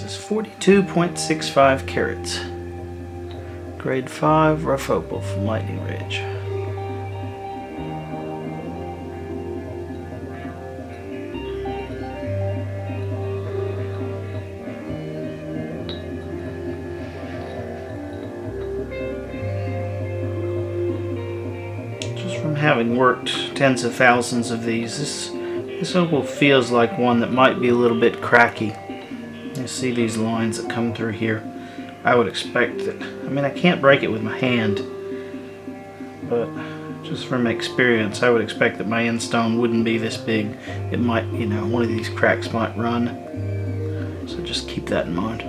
This is 42.65 carats. Grade 5 rough opal from Lightning Ridge. Just from having worked tens of thousands of these, this opal feels like one that might be a little bit cracky. You see these lines that come through here. I would expect that, I mean, I can't break it with my hand, but just from experience, I would expect that my end stone wouldn't be this big. It might, you know, one of these cracks might run. So just keep that in mind.